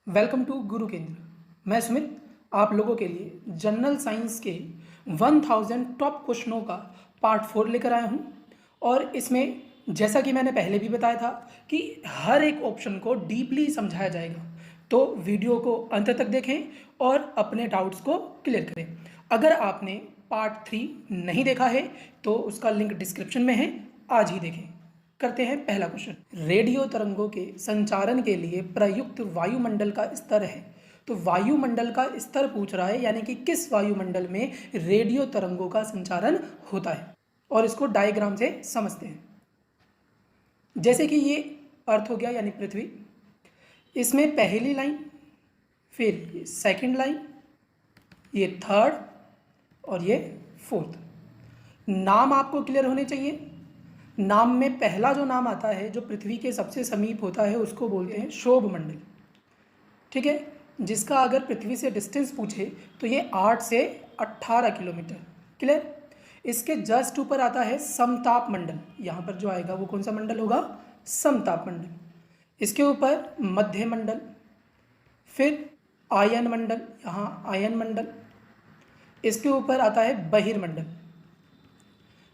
Welcome to गुरु केंद्र। मैं सुमित आप लोगों के लिए जनरल साइंस के 1000 टॉप क्वेश्चनों का पार्ट 4 लेकर आया हूं। और इसमें जैसा कि मैंने पहले भी बताया था कि हर एक ऑप्शन को डीपली समझाया जाएगा, तो वीडियो को अंत तक देखें और अपने डाउट्स को क्लियर करें। अगर आपने पार्ट 3 नहीं देखा है तो उसका लिंक डिस्क्रिप्शन में है, आज ही देखें। करते हैं पहला क्वेश्चन। रेडियो तरंगों के संचारण के लिए प्रयुक्त वायुमंडल का स्तर है। तो वायुमंडल का स्तर पूछ रहा है, यानी कि किस वायुमंडल में रेडियो तरंगों का संचारण होता है, और इसको डायग्राम से समझते हैं। जैसे कि ये अर्थ हो गया यानी पृथ्वी, इसमें पहली लाइन, फिर ये सेकंड लाइन, ये थर्ड और ये फोर्थ। नाम आपको क्लियर होने चाहिए। नाम में पहला जो नाम आता है जो पृथ्वी के सबसे समीप होता है उसको बोलते हैं शोभ मंडल, ठीक है, जिसका अगर पृथ्वी से डिस्टेंस पूछे तो ये 8 से 18 किलोमीटर। क्लियर। इसके जस्ट ऊपर आता है समताप मंडल। यहाँ पर जो आएगा वो कौन सा मंडल होगा? समताप मंडल। इसके ऊपर मध्य मंडल, फिर आयन मंडल, यहाँ आयन मंडल। इसके ऊपर आता है बहिर्मंडल।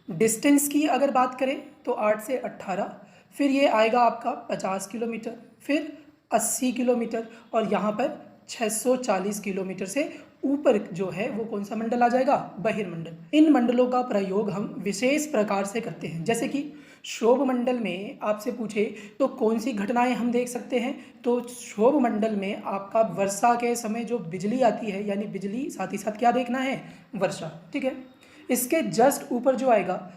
डिस्टेंस की अगर बात करें तो 8 से 18, फिर ये आएगा आपका 50 किलोमीटर, फिर 80 किलोमीटर, और यहाँ पर 640 किलोमीटर से ऊपर जो है वो कौन सा मंडल आ जाएगा? बहिर्मंडल। इन मंडलों का प्रयोग हम विशेष प्रकार से करते हैं। जैसे कि शोभ मंडल में आपसे पूछे तो कौन सी घटनाएं हम देख सकते हैं, तो शोभ मंडल में आपका वर्षा के समय जो बिजली आती है, यानी बिजली, साथ ही साथ क्या देखना है? वर्षा, ठीक है। इसके जस्ट ऊपर जो आएगा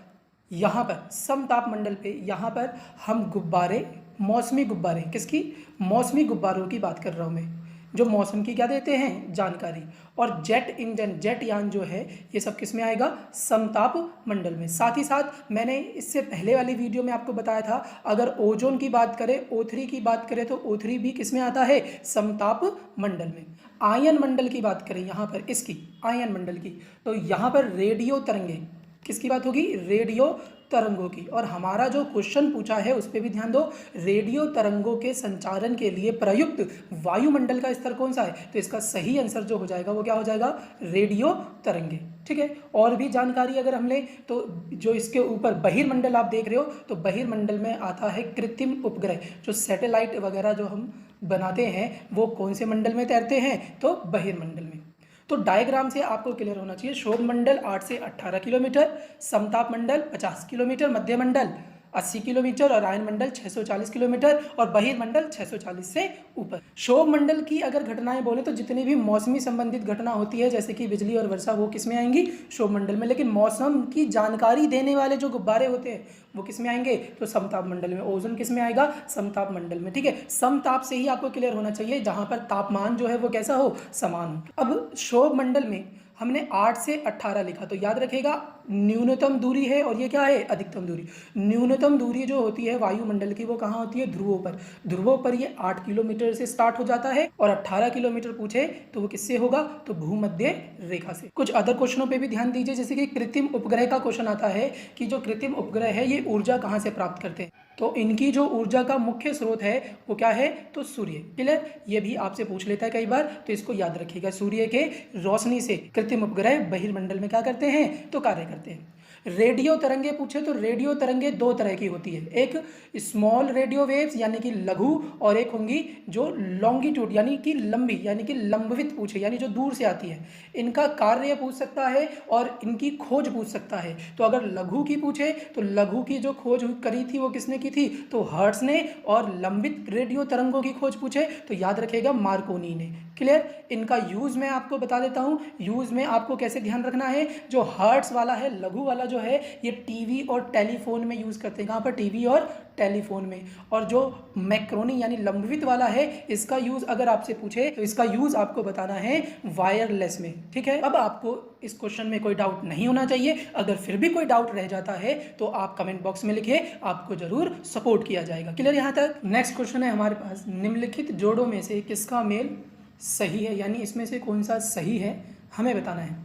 यहाँ पर समताप मंडल पे, यहाँ पर हम गुब्बारे, मौसमी गुब्बारे, किसकी? मौसमी गुब्बारों की बात कर रहा हूँ मैं, जो मौसम की क्या देते हैं? जानकारी। और जेट इंजन, जेट यान जो है, ये सब किस में आएगा? समताप मंडल में। साथ ही साथ मैंने इससे पहले वाली वीडियो में आपको बताया था, अगर ओजोन की बात करें, O3 की बात करें, तो O3 भी किस में आता है? समताप मंडल में। आयन मंडल की बात करें यहाँ पर, इसकी आयन मंडल की, तो यहाँ पर रेडियो तरंगे, किसकी बात होगी? रेडियो तरंगों की। और हमारा जो क्वेश्चन पूछा है उस पर भी ध्यान दो, रेडियो तरंगों के संचारण के लिए प्रयुक्त वायुमंडल का स्तर कौन सा है? तो इसका सही आंसर जो हो जाएगा वो क्या हो जाएगा? रेडियो तरंगे, ठीक है। और भी जानकारी अगर हम लें तो जो इसके ऊपर बहिर्मंडल आप देख रहे हो, तो बहिर्मंडल में आता है कृत्रिम उपग्रह, जो सैटेलाइट वगैरह जो हम बनाते हैं वो कौन से मंडल में तैरते हैं? तो बहिर्मंडल में। तो डायग्राम से आपको क्लियर होना चाहिए। शोभ मंडल 8 से 18 किलोमीटर, समताप मंडल 50 किलोमीटर, मध्य मंडल 80 किलोमीटर, और आयन मंडल 640 किलोमीटर, और बहिर्मंडल 640 से ऊपर। शोभ मंडल की अगर घटनाएं बोले तो जितनी भी मौसमी संबंधित घटना होती है, जैसे कि बिजली और वर्षा, वो किस में आएंगी? शोभ मंडल में। लेकिन मौसम की जानकारी देने वाले जो गुब्बारे होते हैं वो किस में आएंगे? तो समताप मंडल में। ओजोन किस में आएगा? समताप मंडल में, ठीक है। समताप से ही आपको क्लियर होना चाहिए, जहां पर तापमान जो है वो कैसा हो? समान हो। अब शोभ मंडल में हमने 8 से 18 लिखा, तो याद रखेगा न्यूनतम दूरी है और ये क्या है? अधिकतम दूरी। न्यूनतम दूरी जो होती है वायुमंडल की वो कहाँ होती है? ध्रुवों पर। ध्रुवों पर ये 8 किलोमीटर से स्टार्ट हो जाता है, और 18 किलोमीटर पूछे तो वो किससे होगा? तो भूमध्य रेखा से। कुछ अदर क्वेश्चनों पे भी ध्यान दीजिए, जैसे कि कृत्रिम उपग्रह का क्वेश्चन आता है कि जो कृत्रिम उपग्रह है ये ऊर्जा कहाँ से प्राप्त करते हैं, तो इनकी जो ऊर्जा का मुख्य स्रोत है वो क्या है? तो सूर्य। क्लियर। ये भी आपसे पूछ लेता है कई बार, तो इसको याद रखिएगा। सूर्य के रोशनी से कृत्रिम उपग्रह बहिर्मंडल में क्या करते हैं? तो कार्य करते हैं। रेडियो तरंगे पूछे तो रेडियो तरंगे दो तरह की होती है, एक स्मॉल रेडियो वेव्स यानी कि लघु, और एक होंगी जो लॉन्गिट्यूड यानी कि लंबी, यानी कि लंबवित पूछे, यानी जो दूर से आती है। इनका कार्य पूछ सकता है और इनकी खोज पूछ सकता है। तो अगर लघु की पूछे तो लघु की जो खोज करी थी वो किसने की थी? तो हर्ट्ज ने। और लंबित रेडियो तरंगों की खोज पूछे तो याद रखेगा मार्कोनी ने। क्लियर। इनका यूज मैं आपको बता देता हूं। यूज में आपको कैसे ध्यान रखना है, जो हर्ट्ज वाला है, लघु वाला जो है, ये टीवी और टेलीफोन में यूज करते हैं। कहां पर? टीवी और टेलीफोन में। और जो मैक्रोनी यानी लंबवित वाला है, इसका यूज अगर आपसे पूछे तो इसका यूज आपको बताना है वायरलेस में, ठीक है। अब आपको इस क्वेश्चन में कोई डाउट नहीं होना चाहिए। अगर फिर भी कोई डाउट रह जाता है तो आप कमेंट बॉक्स में लिखिए, आपको जरूर सपोर्ट किया जाएगा। क्लियर यहां तक? नेक्स्ट क्वेश्चन है हमारे पास, निम्नलिखित जोड़ों में से किसका मेल सही है, यानी इसमें से कौन सा सही है हमें बताना है।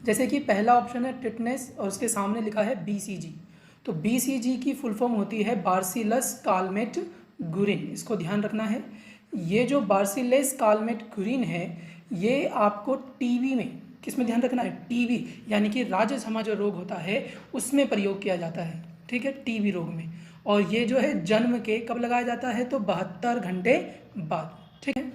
जैसे कि पहला ऑप्शन है टिटनेस, और उसके सामने लिखा है BCG। तो BCG की फुल फॉर्म होती है बार्सिलस कालमेट गुरिन, इसको ध्यान रखना है। ये जो बार्सिलेस कालमेट क्यूरिन है ये आपको टीबी में, किस में ध्यान रखना है, टीबी यानी कि राजसमा जो रोग होता है उसमें प्रयोग किया जाता है, ठीक है, टीबी रोग में। और ये जो है जन्म के कब लगाया जाता है, तो 72 घंटे बाद, ठीक है।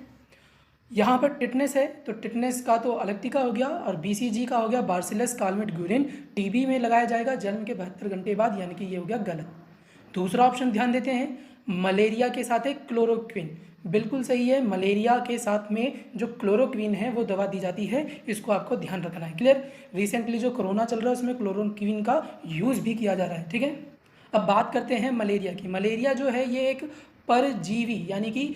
यहाँ पर टिटनेस है तो टिटनेस का तो अलग टीका हो गया, और बीसीजी का हो गया बार्सिलस कालमेट ग्यूरिन, टीबी में लगाया जाएगा जन्म के 72 घंटे बाद, यानी कि ये हो गया गलत। दूसरा ऑप्शन ध्यान देते हैं, मलेरिया के साथ है क्लोरोक्विन, बिल्कुल सही है। मलेरिया के साथ में जो क्लोरोक्विन है वो दवा दी जाती है, इसको आपको ध्यान रखना है, क्लियर। रिसेंटली जो कोरोना चल रहा है उसमें क्लोरोक्विन का यूज़ भी किया जा रहा है, ठीक है। अब बात करते हैं मलेरिया की। मलेरिया जो है ये एक परजीवी यानी कि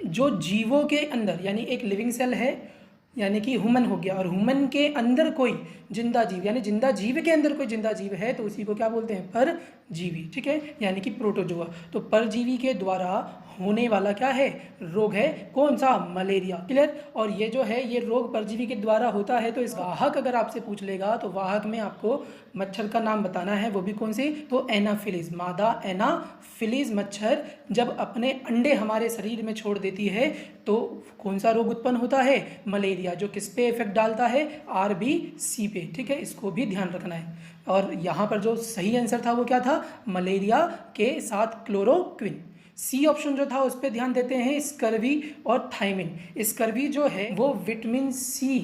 जो जीवों के अंदर, यानी एक लिविंग सेल है, यानी कि ह्यूमन हो गया, और ह्यूमन के अंदर कोई जिंदा जीव, यानी जिंदा जीव के अंदर कोई जिंदा जीव है तो उसी को क्या बोलते हैं, परजीवी, ठीक है, यानी कि प्रोटोजोआ। तो परजीवी के द्वारा होने वाला क्या है, रोग है, कौन सा, मलेरिया, क्लियर। और ये जो है ये रोग परजीवी के द्वारा होता है, तो इस वाहक अगर आपसे पूछ लेगा तो वाहक में आपको मच्छर का नाम बताना है, वो भी कौन सी, तो एनाफिलीज, मादा एनाफिलीज मच्छर जब अपने अंडे हमारे शरीर में छोड़ देती है तो कौन सा रोग उत्पन्न होता है, मलेरिया, जो किस पे इफेक्ट डालता है, आरबीसी पे, ठीक है, इसको भी ध्यान रखना है। और यहाँ पर जो सही आंसर था वो क्या था, मलेरिया के साथ क्लोरोक्विन। सी ऑप्शन जो था उस पर ध्यान देते हैं, स्कर्वी और थायमिन। स्कर्वी जो है वो विटामिन सी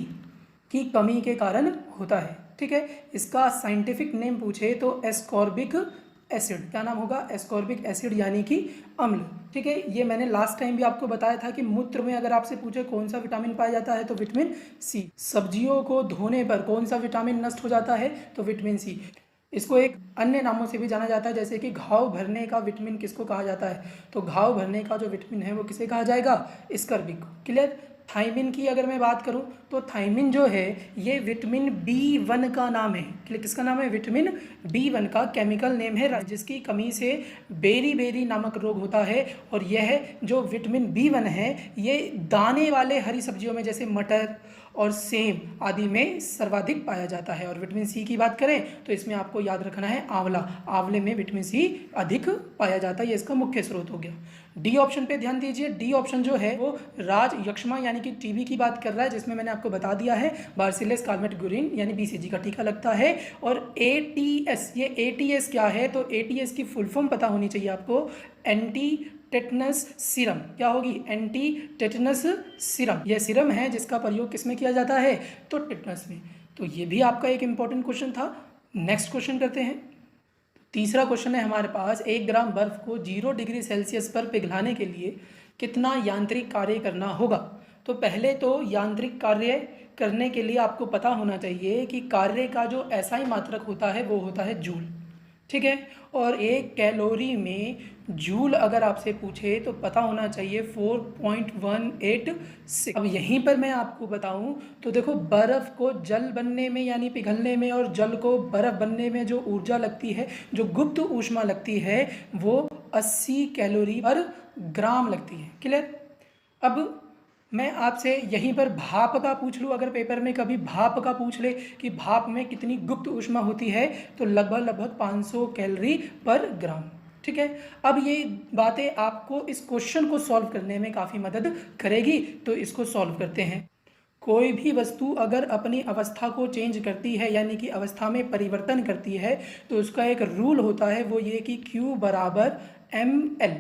की कमी के कारण होता है, ठीक है। इसका साइंटिफिक नेम पूछे तो एस्कॉर्बिक एसिड, क्या नाम होगा, एस्कॉर्बिक एसिड यानी कि अम्ल, ठीक है। ये मैंने लास्ट टाइम भी आपको बताया था कि मूत्र में अगर आपसे पूछे कौन सा विटामिन पाया जाता है तो विटामिन सी। सब्जियों को धोने पर कौन सा विटामिन नष्ट हो जाता है, तो विटामिन सी। इसको एक अन्य नामों से भी जाना जाता है, जैसे कि घाव भरने का विटामिन किसको कहा जाता है, तो घाव भरने का जो विटामिन है वो किसे कहा जाएगा, स्कर्बिक, क्लियर। थायमिन की अगर मैं बात करूं तो थायमिन जो है ये विटामिन B1 का नाम है, किसका नाम है, विटामिन B1 का केमिकल नेम है, जिसकी कमी से बेरी बेरी नामक रोग होता है। और यह जो विटामिन B1 है ये दाने वाले हरी सब्जियों में जैसे मटर और सेम आदि में सर्वाधिक पाया जाता है। और विटामिन सी की बात करें तो इसमें आपको याद रखना है आंवला, आंवले में विटामिन सी अधिक पाया जाता है, ये इसका मुख्य स्रोत हो गया। डी ऑप्शन पे ध्यान दीजिए, डी ऑप्शन जो है वो राज यक्ष्मा यानी कि टीबी की बात कर रहा है, जिसमें मैंने आपको बता दिया है बार्सिलेस कालमेट ग्यूरिन यानी बीसीजी का टीका लगता है। और एटीएस, ये एटीएस क्या है, तो एटीएस की फुल फॉर्म पता होनी चाहिए आपको, एंटी टेटनस सीरम, क्या होगी, एंटी टेटनस सीरम। यह सीरम है जिसका प्रयोग किसमें किया जाता है, तो टेटनस में। तो ये भी आपका एक इंपॉर्टेंट क्वेश्चन था। नेक्स्ट क्वेश्चन करते हैं। तीसरा क्वेश्चन है हमारे पास, 1 ग्राम बर्फ को 0 डिग्री सेल्सियस पर पिघलाने के लिए कितना यांत्रिक कार्य करना होगा। तो पहले तो यांत्रिक कार्य करने के लिए आपको पता होना चाहिए कि कार्य का जो एसआई मात्रक होता है वो होता है जूल, ठीक है। और 1 कैलोरी में जूल अगर आपसे पूछे तो पता होना चाहिए 4.186। अब यहीं पर मैं आपको बताऊं तो देखो, बर्फ़ को जल बनने में यानी पिघलने में और जल को बर्फ़ बनने में जो ऊर्जा लगती है, जो गुप्त ऊष्मा लगती है, वो 80 कैलोरी पर ग्राम लगती है, क्लियर। अब मैं आपसे यहीं पर भाप का पूछ लूँ, अगर पेपर में कभी भाप का पूछ ले कि भाप में कितनी गुप्त ऊष्मा होती है, तो लगभग 500 कैलोरी पर ग्राम, ठीक है। अब ये बातें आपको इस क्वेश्चन को सॉल्व करने में काफ़ी मदद करेगी, तो इसको सॉल्व करते हैं। कोई भी वस्तु अगर अपनी अवस्था को चेंज करती है यानी कि अवस्था में परिवर्तन करती है तो उसका एक रूल होता है, वो ये कि Q बराबर ml।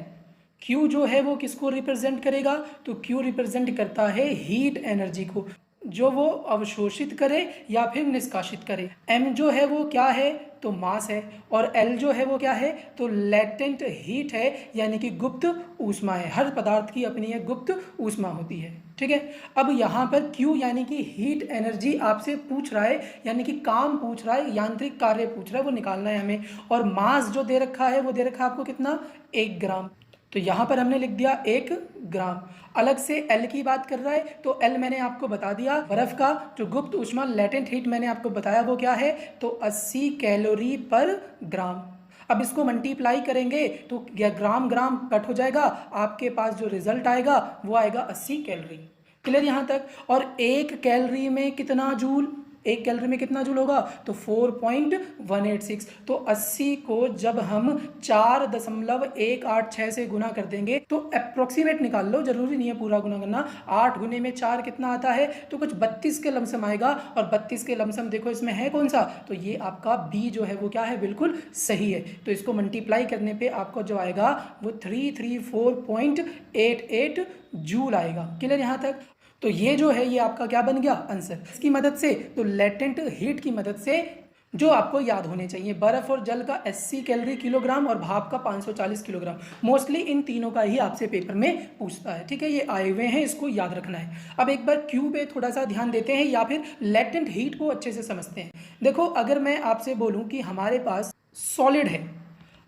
Q जो है वो किसको रिप्रेजेंट करेगा, तो Q रिप्रेजेंट करता है हीट एनर्जी को, जो वो अवशोषित करे या फिर निष्कासित करे। M जो है वो क्या है, तो मास है, और L जो है वो क्या है, तो लेटेंट हीट है यानी कि गुप्त ऊष्मा है। हर पदार्थ की अपनी एक गुप्त ऊष्मा होती है, ठीक है। अब यहाँ पर Q यानी कि हीट एनर्जी आपसे पूछ रहा है, यानी कि काम पूछ रहा है, यांत्रिक कार्य पूछ रहा है, वो निकालना है हमें। और मास जो दे रखा है वो दे रखा है आपको कितना, 1 ग्राम। तो यहाँ पर हमने लिख दिया 1 ग्राम। अलग से L की बात कर रहा है, तो L मैंने आपको बता दिया, बर्फ का जो गुप्त ऊष्मा लेटेंट हीट मैंने आपको बताया वो क्या है, तो 80 कैलोरी पर ग्राम। अब इसको मल्टीप्लाई करेंगे तो ग्राम ग्राम कट हो जाएगा, आपके पास जो रिजल्ट आएगा वो आएगा 80 कैलोरी, क्लियर यहाँ तक। और 1 कैलोरी में कितना जूल, 1 कैलोरी में कितना जूल होगा, तो 4.186। तो 80 को जब हम 4.186 से गुना कर देंगे तो अप्रोक्सीमेट निकाल लो, जरूरी नहीं है पूरा गुना करना। 8 गुने में 4 कितना आता है, तो कुछ 32 के लमसम आएगा। और 32 के लमसम देखो इसमें है कौन सा, तो ये आपका बी जो है वो क्या है, बिल्कुल सही है। तो इसको मल्टीप्लाई करने पे आपको जो आएगा वो 334.88 जूल आएगा। क्लियर यहाँ तक। तो ये जो है ये आपका क्या बन गया आंसर। इसकी मदद से, तो लेटेंट हीट की मदद से जो आपको याद होने चाहिए, बर्फ और जल का 80 कैलोरी किलोग्राम और भाप का 540 किलोग्राम। मोस्टली इन तीनों का ही आपसे पेपर में पूछता है, ठीक है, ये आए हुए हैं, इसको याद रखना है। अब एक बार क्यू पे थोड़ा सा ध्यान देते हैं या फिर लेटेंट हीट को अच्छे से समझते हैं। देखो अगर मैं आपसे बोलूं कि हमारे पास सॉलिड है,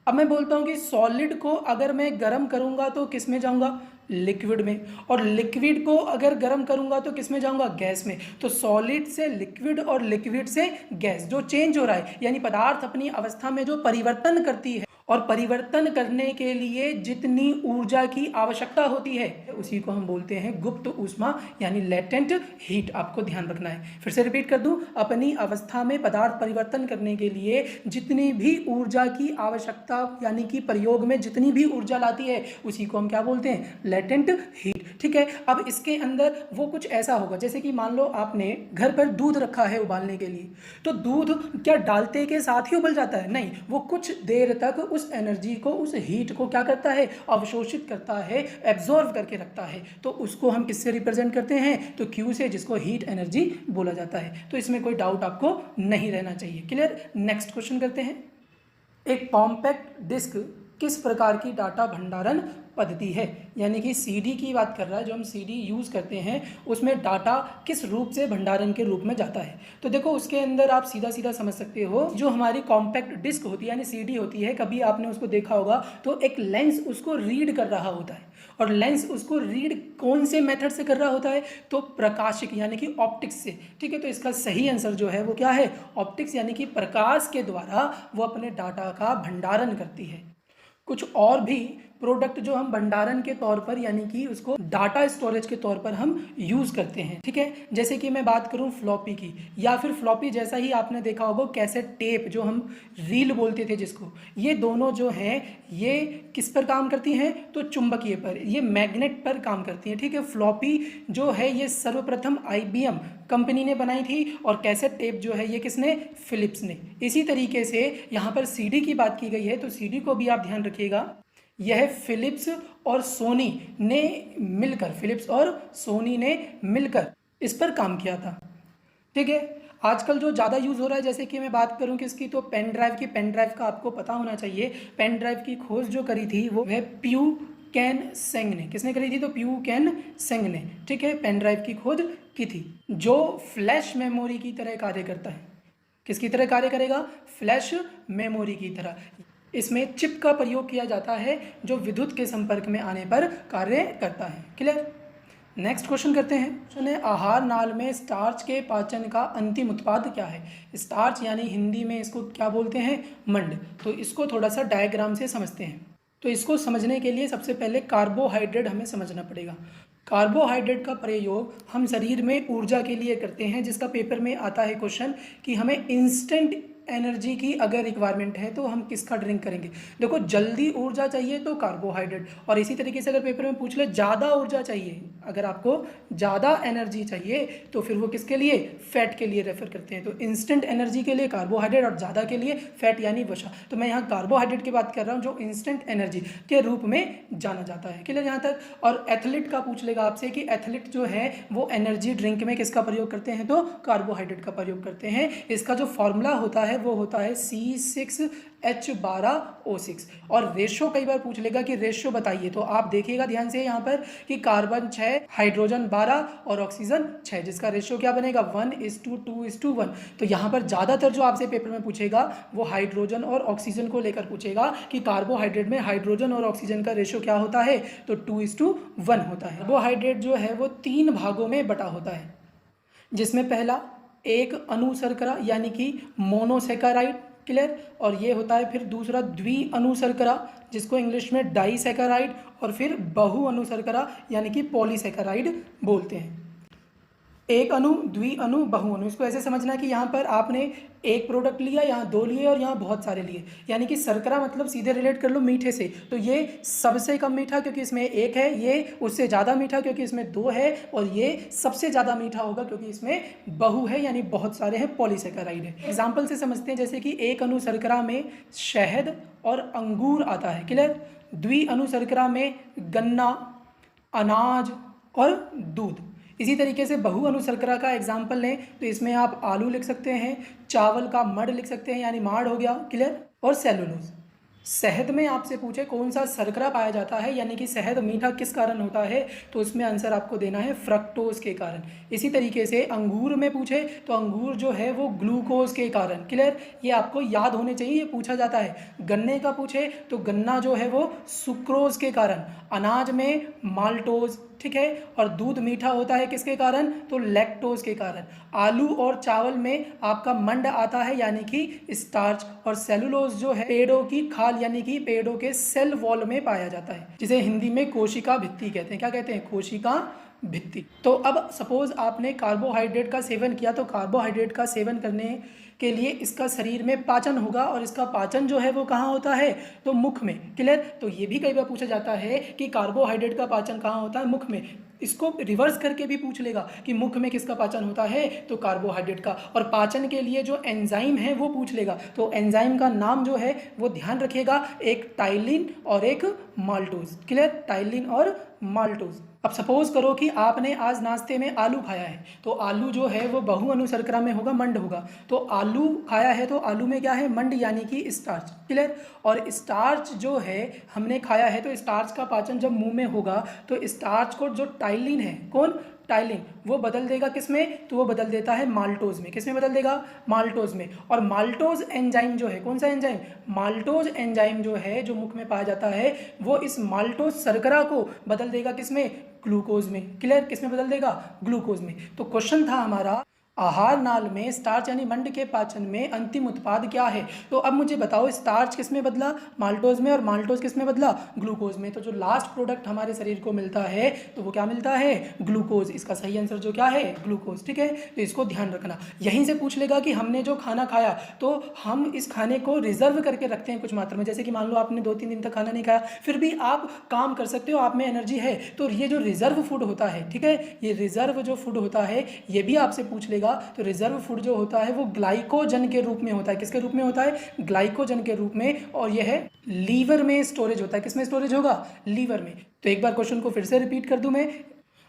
अब मैं बोलता हूं कि सॉलिड को अगर मैं गर्म करूंगा तो किस में जाऊंगा, लिक्विड में, और लिक्विड को अगर गर्म करूंगा तो किस में जाऊंगा, गैस में। तो सॉलिड से लिक्विड और लिक्विड से गैस जो चेंज हो रहा है, यानी पदार्थ अपनी अवस्था में जो परिवर्तन करती है, और परिवर्तन करने के लिए जितनी ऊर्जा की आवश्यकता होती है उसी को हम बोलते हैं गुप्त ऊष्मा, यानी लेटेंट हीट। आपको ध्यान रखना है। फिर से रिपीट कर दूं, अपनी अवस्था में पदार्थ परिवर्तन करने के लिए जितनी भी ऊर्जा की आवश्यकता, यानी कि प्रयोग में जितनी भी ऊर्जा लाती है उसी को हम क्या बोलते हैं, लेटेंट हीट। ठीक है। अब इसके अंदर वो कुछ ऐसा होगा, जैसे कि मान लो आपने घर पर दूध रखा है उबालने के लिए, तो दूध क्या डालते के साथ ही उबल जाता है, नहीं, वो कुछ देर तक उस एनर्जी को, उस हीट को क्या करता है, अवशोषित करता है, एब्जॉर्व करके रखता है। तो उसको हम किससे रिप्रेजेंट करते हैं, तो क्यू से, जिसको हीट एनर्जी बोला जाता है। तो इसमें कोई डाउट आपको नहीं रहना चाहिए। क्लियर। नेक्स्ट क्वेश्चन करते हैं। एक कॉम्पैक्ट डिस्क किस प्रकार की डाटा भंडारण पद्धति है, यानी कि सीडी की बात कर रहा है। जो हम सीडी यूज़ करते हैं उसमें डाटा किस रूप से भंडारण के रूप में जाता है। तो देखो उसके अंदर आप सीधा सीधा समझ सकते हो, जो हमारी कॉम्पैक्ट डिस्क होती है यानी सीडी होती है, कभी आपने उसको देखा होगा तो एक लेंस उसको रीड कर रहा होता है, और लेंस उसको रीड कौन से मेथड से कर रहा होता है, तो प्रकाशिक यानी कि ऑप्टिक्स से। ठीक है। तो इसका सही आंसर जो है वो क्या है, ऑप्टिक्स, यानी कि प्रकाश के द्वारा वो अपने डाटा का भंडारण करती है। कुछ और भी प्रोडक्ट जो हम भंडारण के तौर पर, यानी कि उसको डाटा स्टोरेज के तौर पर हम यूज़ करते हैं। ठीक है। जैसे कि मैं बात करूं फ्लॉपी की, या फिर फ्लॉपी जैसा ही आपने देखा होगा कैसेट टेप, जो हम रील बोलते थे जिसको, ये दोनों जो हैं ये किस पर काम करती हैं, तो चुंबकीय पर, ये मैग्नेट पर काम करती हैं। ठीक है। फ्लॉपी जो है ये सर्वप्रथम IBM कंपनी ने बनाई थी, और कैसेट टेप जो है ये किसने, फिलिप्स ने। इसी तरीके से यहाँ पर सीडी की बात की गई है, तो सीडी को भी आप ध्यान रखिएगा, यह फिलिप्स और सोनी ने मिलकर, फिलिप्स और सोनी ने मिलकर इस पर काम किया था। ठीक है। आजकल जो ज़्यादा यूज़ हो रहा है, जैसे कि मैं बात करूं किसकी, तो पेन ड्राइव की। पेन ड्राइव का आपको पता होना चाहिए, पेन ड्राइव की खोज जो करी थी वो है प्यू कैन सेंग ने। किसने करी थी, तो प्यू कैन सेंग ने। ठीक है। पेन ड्राइव की खोज की थी, जो फ्लैश मेमोरी की तरह कार्य करता है। किसकी तरह कार्य करेगा, फ्लैश मेमोरी की तरह। इसमें चिप का प्रयोग किया जाता है, जो विद्युत के संपर्क में आने पर कार्य करता है। क्लियर। नेक्स्ट क्वेश्चन करते हैं। क्वेश्चन है, आहार नाल में स्टार्च के पाचन का अंतिम उत्पाद क्या है। स्टार्च यानी हिंदी में इसको क्या बोलते हैं, मंड। तो इसको थोड़ा सा डायग्राम से समझते हैं। तो इसको समझने के लिए सबसे पहले कार्बोहाइड्रेट हमें समझना पड़ेगा। कार्बोहाइड्रेट का प्रयोग हम शरीर में ऊर्जा के लिए करते हैं, जिसका पेपर में आता है क्वेश्चन कि हमें इंस्टेंट एनर्जी की अगर रिक्वायरमेंट है तो हम किसका ड्रिंक करेंगे। देखो जल्दी ऊर्जा चाहिए तो कार्बोहाइड्रेट, और इसी तरीके से अगर पेपर में पूछ ले ज़्यादा ऊर्जा चाहिए, अगर आपको ज़्यादा एनर्जी चाहिए तो फिर वो किसके लिए, फैट के लिए रेफर करते हैं। तो इंस्टेंट एनर्जी के लिए कार्बोहाइड्रेट और ज़्यादा के लिए फैट यानी वसा। तो मैं यहाँ कार्बोहाइड्रेट की बात कर रहा हूँ, जो इंस्टेंट एनर्जी के रूप में जाना जाता है। क्लियर यहाँ तक। और एथलीट का पूछ लेगा आपसे कि एथलीट जो है वो एनर्जी ड्रिंक में किसका प्रयोग करते हैं, तो कार्बोहाइड्रेट का प्रयोग करते हैं। इसका जो फॉर्मूला होता है वो होता है C6H12O6। और रेशो कई बार पूछ लेगा कि रेशो बताइए, तो आप देखिएगा ध्यान से यहाँ पर कि कार्बन 6, हाइड्रोजन 12 और ऑक्सीजन 6, जिसका रेशो क्या बनेगा, 1:2:1। तो यहाँ पर ज़्यादातर जो आपसे पेपर में पूछेगा वो हाइड्रोजन और ऑक्सीजन को लेकर पूछेगा कि कार्बोहाइड्रेट में हाइड्रोजन और ऑक्सीजन का रेशो क्या होता है, तो 2:1 होता है। कार्बोहाइड्रेट जो है वो 3 भागों में बटा होता है, जिसमें पहला एक अणुशर्करा यानी कि मोनोसैकेराइड। क्लियर। और ये होता है फिर दूसरा द्वि अणुशर्करा, जिसको इंग्लिश में डाइसैकेराइड, और फिर बहु अणुशर्करा यानी कि पॉलीसैकेराइड बोलते हैं। एक अणु, द्विअणु, बहुअणु, इसको ऐसे समझना कि यहाँ पर आपने एक प्रोडक्ट लिया, यहाँ दो लिए और यहाँ बहुत सारे लिए, यानी कि शर्करा मतलब सीधे रिलेट कर लो मीठे से, तो ये सबसे कम मीठा क्योंकि इसमें एक है, ये उससे ज़्यादा मीठा क्योंकि इसमें दो है, और ये सबसे ज़्यादा मीठा होगा क्योंकि इसमें बहु है यानी बहुत सारे हैं, पॉलीसेकेराइड है। एग्जाम्पल से समझते हैं, जैसे कि एक अणु शर्करा में शहद और अंगूर आता है, क्लियर। द्विअणु शर्करा में गन्ना, अनाज और दूध। इसी तरीके से बहुअणु शर्करा का एग्जाम्पल लें तो इसमें आप आलू लिख सकते हैं, चावल का मड लिख सकते हैं यानी माड़ हो गया, क्लियर, और सेलुलोज। शहद में आपसे पूछे कौन सा शर्करा पाया जाता है, यानी कि शहद मीठा किस कारण होता है, तो उसमें आंसर आपको देना है फ्रक्टोज के कारण। इसी तरीके से अंगूर में पूछे तो अंगूर जो है वो ग्लूकोज के कारण, क्लियर, ये आपको याद होने चाहिए, ये पूछा जाता है। गन्ने का पूछे तो गन्ना जो है वो सुक्रोज के कारण, अनाज में माल्टोज, ठीक है, और दूध मीठा होता है किसके कारण, तो लैक्टोज के कारण। आलू और चावल में आपका मंड आता है यानी कि स्टार्च, और सेलुलोज जो है पेड़ों की खाल यानी कि पेड़ों के सेल वॉल में पाया जाता है, जिसे हिंदी में कोशिका भित्ति कहते हैं। क्या कहते हैं, कोशिका भित्ति। तो अब सपोज आपने कार्बोहाइड्रेट का सेवन किया, तो कार्बोहाइड्रेट का सेवन करने के लिए इसका शरीर में पाचन होगा, और इसका पाचन जो है वो कहाँ होता है, तो मुख में, क्लियर। तो ये भी कई बार पूछा जाता है कि कार्बोहाइड्रेट का पाचन कहाँ होता है, मुख में। इसको रिवर्स करके भी पूछ लेगा कि मुख में किसका पाचन होता है, तो कार्बोहाइड्रेट का। और पाचन के लिए जो एंजाइम है वो पूछ लेगा, तो एंजाइम का नाम जो है वो ध्यान रखिएगा, एक टाइलिन और एक माल्टोज, क्लियर, टाइलिन और माल्टोज। अब सपोज करो कि आपने आज नाश्ते में आलू खाया है, तो आलू जो है वो बहुअणु शर्करा में होगा, मंड होगा। तो आलू खाया है तो आलू में क्या है, मंड यानी कि स्टार्च, क्लियर। और स्टार्च जो है हमने खाया है, तो स्टार्च का पाचन जब मुंह में होगा तो स्टार्च को जो टाइलिन है, कौन, टाइलिन, वो बदल देगा किस में, तो वो बदल देता है माल्टोज में। किस में बदल देगा, माल्टोज में। और माल्टोज एंजाइम जो है, कौन सा एंजाइम, माल्टोज एंजाइम जो है जो मुख में पाया जाता है, वो इस माल्टोज शर्करा को बदल देगा किस में, ग्लूकोज में, क्लियर, किस में बदल देगा, ग्लूकोज में। तो क्वेश्चन था हमारा, आहार नाल में स्टार्च यानी मंड के पाचन में अंतिम उत्पाद क्या है। तो अब मुझे बताओ स्टार्च किस में बदला, माल्टोज में, और माल्टोज किस में बदला, ग्लूकोज में। तो जो लास्ट प्रोडक्ट हमारे शरीर को मिलता है तो वो क्या मिलता है, ग्लूकोज। इसका सही आंसर जो क्या है, ग्लूकोज, ठीक है। तो इसको ध्यान रखना। यहीं से पूछ लेगा कि हमने जो खाना खाया तो हम इस खाने को रिजर्व करके रखते हैं कुछ मात्रा में, जैसे कि मान लो आपने 2-3 दिन तक खाना नहीं खाया, फिर भी आप काम कर सकते हो, आप में एनर्जी है, तो ये जो रिजर्व फूड होता है, ठीक है, ये रिजर्व जो फूड होता है ये भी आपसे पूछ लेगा। तो रिजर्व फूड जो होता है वो ग्लाइकोजन के रूप में होता है। किसके रूप में होता है, ग्लाइकोजन के रूप में, और यह है लीवर में स्टोरेज होता है। किसमें स्टोरेज होगा, लीवर में। तो एक बार क्वेश्चन को फिर से रिपीट कर दूं मैं,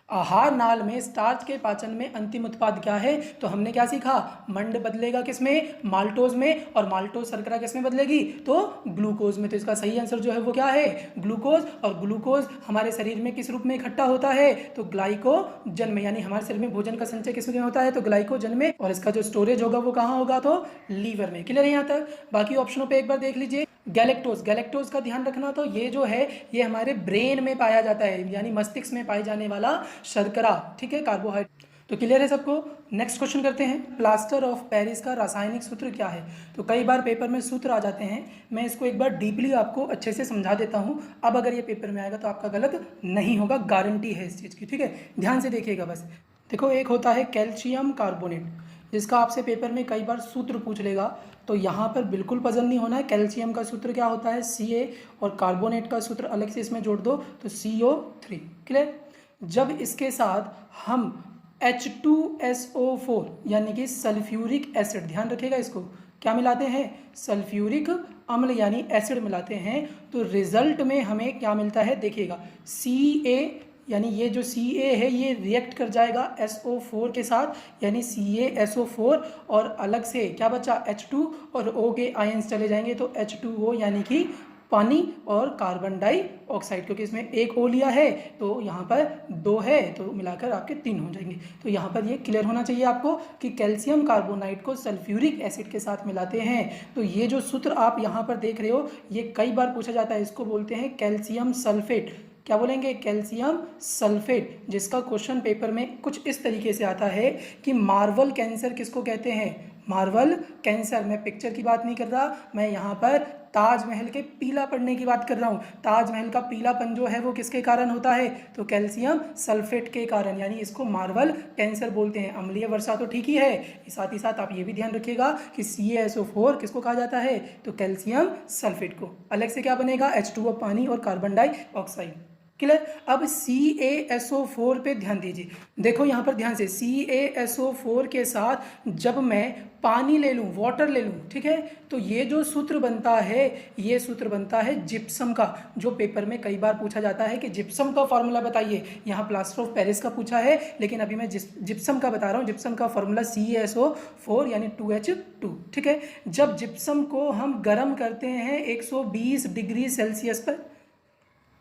आहार नाल में स्टार्च के पाचन में अंतिम उत्पाद क्या है, तो हमने क्या सीखा, मंड बदलेगा किसमें, माल्टोज में, और माल्टोज शर्करा किसमें बदलेगी, तो ग्लूकोज में। तो इसका सही आंसर जो है वो क्या है, ग्लूकोज। और ग्लूकोज हमारे शरीर में किस रूप में इकट्ठा होता है, तो ग्लाइकोजन में, यानी हमारे शरीर में भोजन का संचय किस में होता है, तो ग्लाइकोजन में, और इसका जो स्टोरेज होगा वो कहाँ होगा, तो लीवर में, क्लियर है यहाँ तक। बाकी ऑप्शनों पे एक बार देख लीजिए। गैलेक्टोज, गैलेक्टोज का ध्यान रखना, तो ये जो है ये हमारे ब्रेन में पाया जाता है, यानी मस्तिष्क में पाए जाने वाला शर्करा, ठीक है, कार्बोहाइड्रेट। तो क्लियर है सबको। नेक्स्ट क्वेश्चन करते हैं, प्लास्टर ऑफ पेरिस का रासायनिक सूत्र क्या है। तो कई बार पेपर में सूत्र आ जाते हैं, मैं इसको एक बार डीपली आपको अच्छे से समझा देता हूं। अब अगर ये पेपर में आएगा तो आपका गलत नहीं होगा, गारंटी है इस चीज़ की, ठीक है, ध्यान से देखिएगा बस। देखो, एक होता है कैल्शियम कार्बोनेट, जिसका आपसे पेपर में कई बार सूत्र पूछ लेगा, तो यहाँ पर बिल्कुल पजल नहीं होना है। कैल्शियम का सूत्र क्या होता है, Ca, और कार्बोनेट का सूत्र अलग से इसमें जोड़ दो तो CO3, क्लियर। जब इसके साथ हम H2SO4 यानी कि सल्फ्यूरिक एसिड, ध्यान रखिएगा इसको, क्या मिलाते हैं, सल्फ्यूरिक अम्ल यानी एसिड मिलाते हैं, तो रिजल्ट में हमें क्या मिलता है, देखिएगा, Ca, यानी ये जो Ca है ये रिएक्ट कर जाएगा SO4 के साथ, यानी CaSO4, और अलग से क्या बचा, H2, और O के आयंस चले जाएंगे तो H2O यानी कि पानी, और कार्बन डाइऑक्साइड, क्योंकि इसमें एक O लिया है तो यहाँ पर 2 है, तो मिलाकर आपके 3 हो जाएंगे। तो यहाँ पर ये क्लियर होना चाहिए आपको कि कैल्शियम कार्बोनाइट को सल्फ्यूरिक एसिड के साथ मिलाते हैं। तो ये जो सूत्र आप यहाँ पर देख रहे हो ये कई बार पूछा जाता है, इसको बोलते हैं कैल्शियम सल्फेट। क्या बोलेंगे, कैल्शियम सल्फेट, जिसका क्वेश्चन पेपर में कुछ इस तरीके से आता है कि मार्वल कैंसर किसको कहते हैं, मार्वल कैंसर, मैं पिक्चर की बात नहीं कर रहा, मैं यहाँ पर ताजमहल के पीला पड़ने की बात कर रहा हूँ। ताजमहल का पीलापन जो है वो किसके कारण होता है, तो कैल्शियम सल्फेट के कारण, यानी इसको मार्वल कैंसर बोलते हैं। अम्लीय वर्षा तो ठीक ही है, साथ ही साथ आप ये भी ध्यान रखिएगा कि CaSO4 किसको कहा जाता है, तो कैल्शियम सल्फेट को। अलग से क्या बनेगा, H2O पानी और कार्बन डाइऑक्साइड। क्लियर। अब CaSO4 पे ध्यान दीजिए, देखो यहाँ पर ध्यान से, CaSO4 के साथ जब मैं पानी ले लूँ, वाटर ले लूँ, ठीक है, तो ये जो सूत्र बनता है, ये सूत्र बनता है जिप्सम का, जो पेपर में कई बार पूछा जाता है कि जिप्सम का फॉर्मूला बताइए। यहाँ प्लास्टर ऑफ पेरिस का पूछा है, लेकिन अभी मैं जिप्सम का बता रहा हूँ। जिप्सम का फॉर्मूला CaSO4 यानी 2H2, ठीक है। जब जिप्सम को हम गर्म करते हैं 120 डिग्री सेल्सियस पर,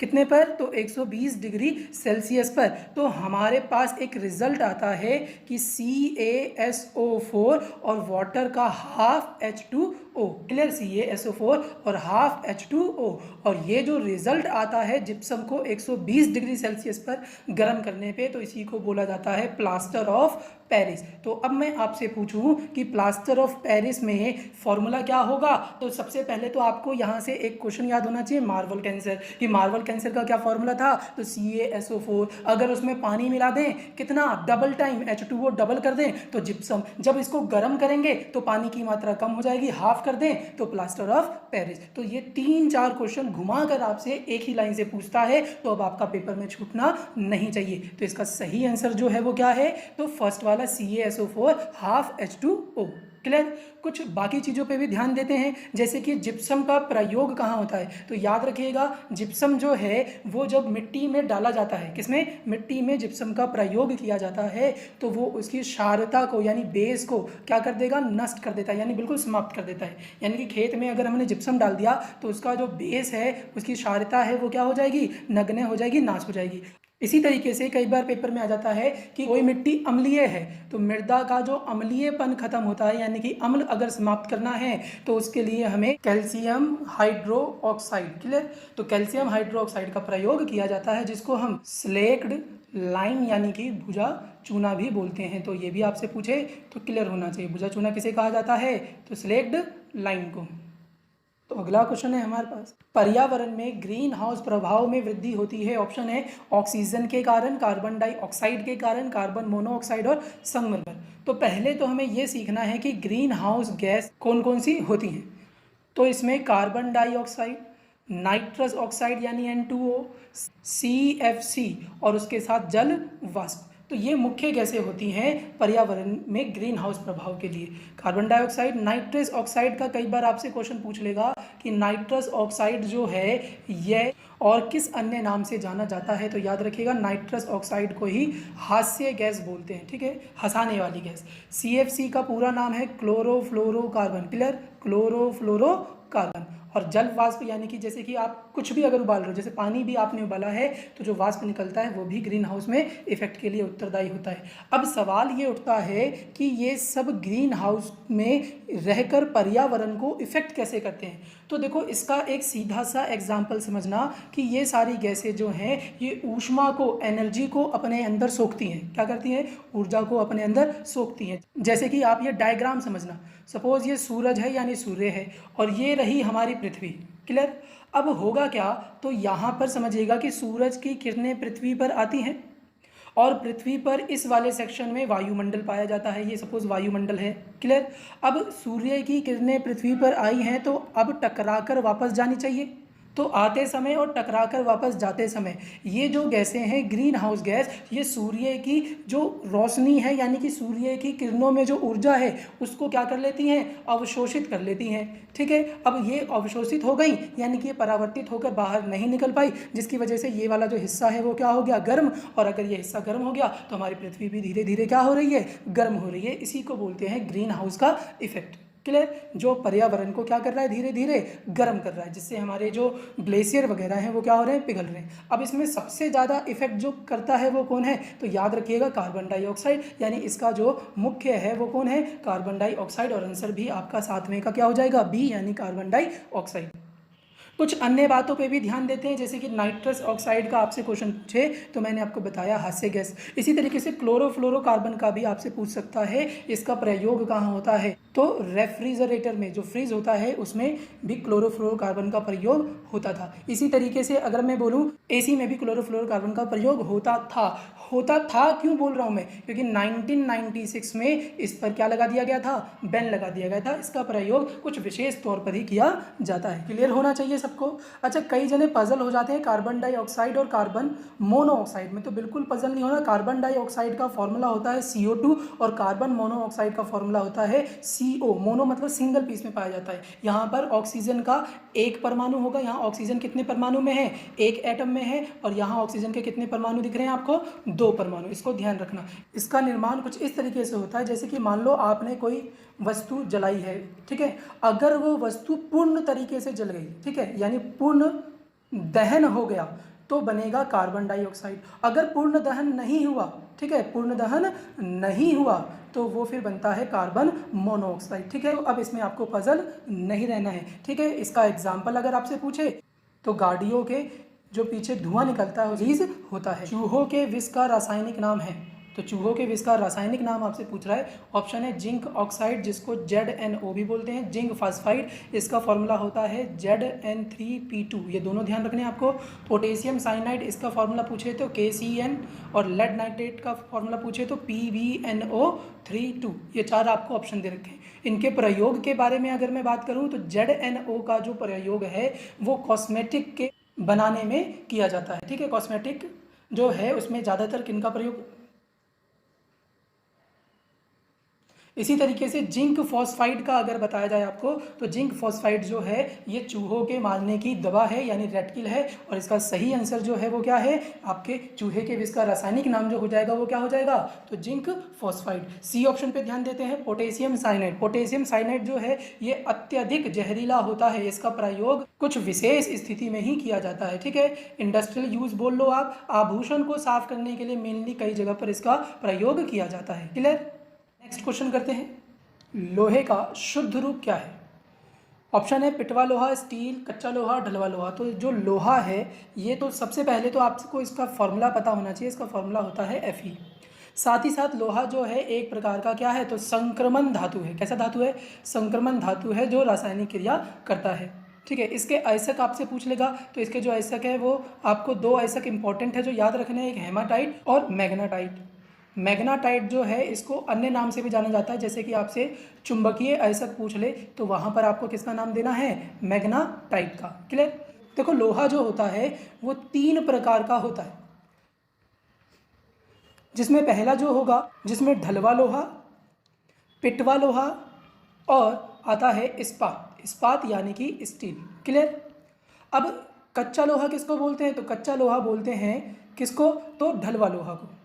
कितने पर, तो 120 डिग्री सेल्सियस पर, तो हमारे पास एक रिजल्ट आता है कि CaSO4 और वाटर का हाफ H2O। क्लियर, CaSO4 और हाफ H2O, और ये जो रिजल्ट आता है जिप्सम को 120 डिग्री सेल्सियस पर गर्म करने पे, तो इसी को बोला जाता है प्लास्टर ऑफ पेरिस। तो अब मैं आपसे पूछूं कि प्लास्टर ऑफ पेरिस में फॉर्मूला क्या होगा, तो सबसे पहले तो आपको यहाँ से एक क्वेश्चन याद होना चाहिए, मार्वल कैंसर, कि मार्वल कैंसर का क्या फॉर्मूला था, तो CaSO4, अगर उसमें पानी मिला दें, कितना, डबल टाइम, H2O डबल कर दें, तो जिप्सम, जब इसको गर्म करेंगे तो पानी की मात्रा कम हो जाएगी, हाफ कर दें तो प्लास्टर ऑफ पेरिस। तो ये 3-4 क्वेश्चन घुमा कर आपसे एक ही लाइन से पूछता है, तो अब आपका पेपर में छूटना नहीं चाहिए। तो इसका सही आंसर जो है वो क्या है, तो फर्स्ट वाला CaSO4 हाफ H2O। क्लियर। कुछ बाकी चीज़ों पे भी ध्यान देते हैं, जैसे कि जिप्सम का प्रयोग कहाँ होता है, तो याद रखिएगा जिप्सम जो है वो जब मिट्टी में डाला जाता है, किसमें, मिट्टी में जिप्सम का प्रयोग किया जाता है, तो वो उसकी क्षारता को यानी बेस को क्या कर देगा, नष्ट कर देता है, यानी बिल्कुल समाप्त कर देता है। यानी कि खेत में अगर हमने जिप्सम डाल दिया तो उसका जो बेस है, उसकी क्षारता है, वो क्या हो जाएगी, नगण्य हो जाएगी, नाश हो जाएगी। इसी तरीके से कई बार पेपर में आ जाता है कि कोई मिट्टी अम्लीय है, तो मृदा का जो अम्लीयपन खत्म होता है, यानी कि अम्ल अगर समाप्त करना है, तो उसके लिए हमें कैल्शियम हाइड्रोक्साइड, क्लियर, तो कैल्शियम हाइड्रोक्साइड का प्रयोग किया जाता है, जिसको हम स्लेक्ड लाइम यानी कि भुजा चूना भी बोलते हैं। तो ये भी आपसे पूछे तो क्लियर होना चाहिए, भुजा चूना किसे कहा जाता है, तो स्लेक्ड लाइम को। तो अगला क्वेश्चन है हमारे पास, पर्यावरण में ग्रीन हाउस प्रभाव में वृद्धि होती है। ऑप्शन है ऑक्सीजन के कारण, कार्बन डाइऑक्साइड के कारण, कार्बन मोनोऑक्साइड और संगमरमर। तो पहले तो हमें यह सीखना है कि ग्रीन हाउस गैस कौन कौन सी होती हैं। तो इसमें कार्बन डाइऑक्साइड, नाइट्रस ऑक्साइड यानी N2O, CFC और उसके साथ जल वाष्प। तो ये मुख्य गैसें होती हैं पर्यावरण में ग्रीन हाउस प्रभाव के लिए। कार्बन डाइऑक्साइड, नाइट्रस ऑक्साइड का कई बार आपसे क्वेश्चन पूछ लेगा कि नाइट्रस ऑक्साइड जो है यह और किस अन्य नाम से जाना जाता है, तो याद रखिएगा नाइट्रस ऑक्साइड को ही हास्य गैस बोलते हैं, ठीक है, हंसाने वाली गैस। CFC का पूरा नाम है क्लोरोफ्लोरोकार्बन, क्लियर, क्लोरोफ्लोरोकार्बन। और जल वाष्प यानी कि जैसे कि आप कुछ भी अगर उबाल रहे हो, जैसे पानी भी आपने उबाला है, तो जो वाष्प निकलता है वो भी ग्रीन हाउस में इफेक्ट के लिए उत्तरदायी होता है। अब सवाल ये उठता है कि ये सब ग्रीन हाउस में रहकर पर्यावरण को इफेक्ट कैसे करते हैं। तो देखो इसका एक सीधा सा एग्जाम्पल समझना कि ये सारी गैसें जो हैं ये ऊष्मा को, एनर्जी को अपने अंदर सोखती हैं। क्या करती हैं, ऊर्जा को अपने अंदर सोखती हैं। जैसे कि आप ये डायग्राम समझना, सपोज ये सूरज है यानी सूर्य है, और ये रही हमारी पृथ्वी, क्लियर। अब होगा क्या, तो यहाँ पर समझिएगा कि सूरज की किरणें पृथ्वी पर आती हैं, और पृथ्वी पर इस वाले सेक्शन में वायुमंडल पाया जाता है, ये सपोज वायुमंडल है, क्लियर। अब सूर्य की किरणें पृथ्वी पर आई हैं, तो अब टकराकर वापस जानी चाहिए, तो आते समय और टकराकर वापस जाते समय ये जो गैसें हैं ग्रीन हाउस गैस, ये सूर्य की जो रोशनी है यानी कि सूर्य की किरणों में जो ऊर्जा है उसको क्या कर लेती हैं, अवशोषित कर लेती हैं, ठीक है। अब ये अवशोषित हो गई यानी कि ये परावर्तित होकर बाहर नहीं निकल पाई, जिसकी वजह से ये वाला जो हिस्सा है वो क्या हो गया, गर्म, और अगर ये हिस्सा गर्म हो गया तो हमारी पृथ्वी भी धीरे धीरे क्या हो रही है, गर्म हो रही है। इसी को बोलते हैं ग्रीन हाउस का इफेक्ट, क्लियर, जो पर्यावरण को क्या कर रहा है, धीरे धीरे गर्म कर रहा है, जिससे हमारे जो ग्लेशियर वगैरह हैं वो क्या हो रहे हैं, पिघल रहे हैं। अब इसमें सबसे ज़्यादा इफेक्ट जो करता है वो कौन है, तो याद रखिएगा कार्बन डाइऑक्साइड, यानी इसका जो मुख्य है वो कौन है, कार्बन डाइऑक्साइड, और आंसर भी आपका 7वें का क्या हो जाएगा, बी, यानी कार्बन डाइऑक्साइड। कुछ अन्य बातों पे भी ध्यान देते हैं, जैसे कि नाइट्रस ऑक्साइड का आपसे क्वेश्चन पूछे तो मैंने आपको बताया हास्य गैस। इसी तरीके से क्लोरोफ्लोरोकार्बन का भी आपसे पूछ सकता है, इसका प्रयोग कहाँ होता है, तो रेफ्रिजरेटर में जो फ्रिज होता है उसमें भी क्लोरोफ्लोरोकार्बन का प्रयोग होता था। इसी तरीके से अगर मैं बोलूँ एसी में भी क्लोरोफ्लोरोकार्बन का प्रयोग होता था क्यों बोल रहा हूँ मैं, क्योंकि 1996 में इस पर क्या लगा दिया गया था, बैन लगा दिया गया था। इसका प्रयोग कुछ विशेष तौर पर ही किया जाता है। क्लियर होना चाहिए सबको। अच्छा, कई जने पजल हो जाते हैं कार्बन डाइऑक्साइड और कार्बन मोनोऑक्साइड में, तो बिल्कुल पजल नहीं होना। कार्बन डाइऑक्साइड का फॉर्मूला होता है CO2 और कार्बन मोनोऑक्साइड का फॉर्मूला होता है CO। मोनो मतलब सिंगल पीस में पाया जाता है। यहाँ पर ऑक्सीजन का एक परमाणु होगा, यहाँ ऑक्सीजन कितने परमाणु में है, एक एटम में है, और यहाँ ऑक्सीजन के कितने परमाणु दिख रहे हैं आपको, 2 परमाणु। इसको ध्यान रखना। इसका निर्माण कुछ इस तरीके से होता है, जैसे कि मान लो आपने कोई वस्तु जलाई है, ठीक है, अगर वो वस्तु पूर्ण तरीके से जल गई, ठीक है, यानी पूर्ण दहन हो गया तो बनेगा कार्बन डाइऑक्साइड। अगर पूर्ण दहन नहीं हुआ, ठीक है, पूर्ण दहन नहीं हुआ तो वो फिर बनता है कार्बन मोनोऑक्साइड। ठीक है, तो अब इसमें आपको पजल नहीं रहना है। ठीक है, इसका एग्जाम्पल अगर आपसे पूछे तो गाड़ियों के जो पीछे धुआं निकलता है रिलीज होता है। चूहों के विष का रासायनिक नाम है, तो चूहों के विष का रासायनिक नाम आपसे पूछ रहा है। ऑप्शन है जिंक ऑक्साइड, जिसको ZNO भी बोलते हैं, जिंक फास्फाइड, इसका फॉर्मूला होता है ZN3P2। ये दोनों ध्यान रखने हैं आपको। पोटेशियम साइनाइड, इसका फॉर्मूला पूछे तो KCN, और लेड नाइट्रेट का फॉर्मूला पूछे तो PbNO32। ये 4 आपको ऑप्शन दे रखे हैं। इनके प्रयोग के बारे में अगर मैं बात करूँ तो ZNO का जो प्रयोग है वो कॉस्मेटिक के बनाने में किया जाता है। ठीक है, कॉस्मेटिक जो है उसमें ज़्यादातर किनका प्रयोग। इसी तरीके से जिंक फॉस्फाइड का अगर बताया जाए आपको तो जिंक फॉस्फाइड जो है ये चूहों के मारने की दवा है, यानी रेड किल है। और इसका सही आंसर जो है वो क्या है, आपके चूहे के विष का रासायनिक नाम जो हो जाएगा वो क्या हो जाएगा, तो जिंक फॉस्फाइड। सी ऑप्शन पे ध्यान देते हैं। पोटेशियम साइनाइड, पोटेशियम साइनाइड जो है ये अत्यधिक जहरीला होता है। इसका प्रयोग कुछ विशेष स्थिति में ही किया जाता है। ठीक है, इंडस्ट्रियल यूज बोल लो आप, आभूषण को साफ करने के लिए मेनली कई जगह पर इसका प्रयोग किया जाता है। क्लियर। नेक्स्ट क्वेश्चन करते हैं, लोहे का शुद्ध रूप क्या है। ऑप्शन है पिटवा लोहा, स्टील, कच्चा लोहा, ढलवा लोहा। तो जो लोहा है ये तो सबसे पहले तो आपको इसका फॉर्मूला पता होना चाहिए। इसका फॉर्मूला होता है Fe। साथ ही साथ लोहा जो है एक प्रकार का क्या है, तो संक्रमण धातु है। कैसा धातु है, संक्रमण धातु है जो रासायनिक क्रिया करता है। ठीक है, इसके अयस्क आपसे पूछ लेगा तो इसके जो अयस्क है वो आपको 2 अयस्क इंपॉर्टेंट है जो याद रखने हैं, एक हेमाटाइट और मैग्नेटाइट। मैग्नेटाइट जो है इसको अन्य नाम से भी जाना जाता है, जैसे कि आपसे चुंबकीय अयस्क पूछ ले तो वहाँ पर आपको किसका नाम देना है, मैग्नेटाइट का। क्लियर। देखो लोहा जो होता है वो 3 प्रकार का होता है, जिसमें पहला जो होगा जिसमें ढलवा लोहा, पिटवा लोहा और आता है इस्पात, इस्पात यानी कि स्टील। क्लियर। अब कच्चा लोहा किसको बोलते हैं, तो कच्चा लोहा बोलते हैं किसको, तो ढलवा लोहा को।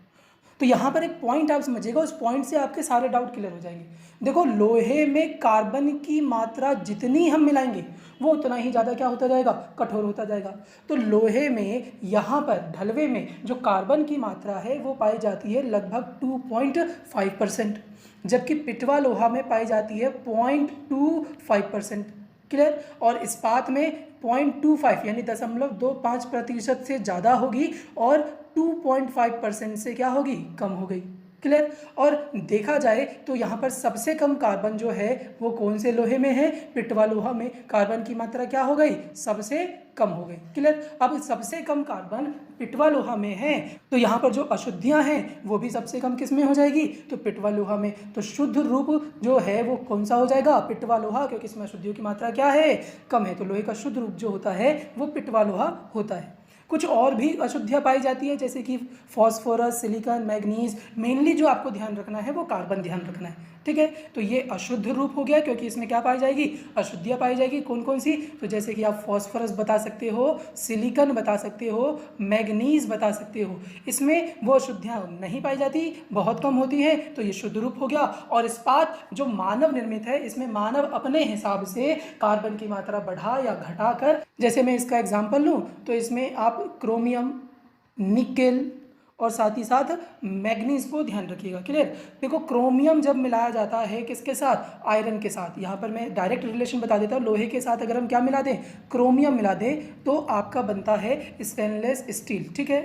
तो यहाँ पर एक पॉइंट आप समझिएगा, उस पॉइंट से आपके सारे डाउट क्लियर हो जाएंगे। देखो लोहे में कार्बन की मात्रा जितनी हम मिलाएंगे वो उतना ही ज़्यादा क्या होता जाएगा, कठोर होता जाएगा। तो लोहे में यहाँ पर ढलवे में जो कार्बन की मात्रा है वो पाई जाती है लगभग 2.5%, जबकि पिटवा लोहा में पाई जाती है 0.25%। क्लियर। और इस्पात में 0.25 यानी 0.25% से ज़्यादा होगी और 2.5% से क्या होगी, कम हो गई। क्लियर। और देखा जाए तो यहाँ पर सबसे कम कार्बन जो है वो कौन से लोहे में है, पिटवा लोहा में। कार्बन की मात्रा क्या हो गई, सबसे कम हो गई। क्लियर। अब सबसे कम कार्बन पिटवा लोहा में है तो यहाँ पर जो अशुद्धियाँ हैं वो भी सबसे कम किस में हो जाएगी, तो पिटवा लोहा में। तो शुद्ध रूप जो है वो कौन सा हो जाएगा, पिटवा लोहा, क्योंकि इसमें अशुद्धियों की मात्रा क्या है, कम है। तो लोहे का शुद्ध रूप जो होता है वो पिटवा लोहा होता है। कुछ और भी अशुद्धियाँ पाई जाती है जैसे कि फॉस्फोरस, सिलिकॉन, मैग्नीज। मेनली जो आपको ध्यान रखना है वो कार्बन ध्यान रखना है। ठीक है, तो ये अशुद्ध रूप हो गया क्योंकि इसमें क्या पाई जाएगी, अशुद्धियाँ पाई जाएगी। कौन कौन सी, तो जैसे कि आप फॉस्फोरस बता सकते हो, सिलिकॉन बता सकते हो, मैग्नीज बता सकते हो। इसमें वो अशुद्धियाँ नहीं पाई जाती, बहुत कम होती है, तो ये शुद्ध रूप हो गया। और इस्पात जो मानव निर्मित है इसमें मानव अपने हिसाब से कार्बन की मात्रा बढ़ा या घटा कर, जैसे मैं इसका एग्जाम्पल लूँ तो इसमें आप क्रोमियम, निकेल और साथ ही साथ मैग्नीज को ध्यान रखिएगा। क्लियर। देखो क्रोमियम जब मिलाया जाता है किसके साथ, आयरन के साथ, यहाँ पर मैं डायरेक्ट रिलेशन बता देता हूँ, लोहे के साथ अगर हम क्या मिला दें, क्रोमियम मिला दें, तो आपका बनता है स्टेनलेस स्टील। ठीक है,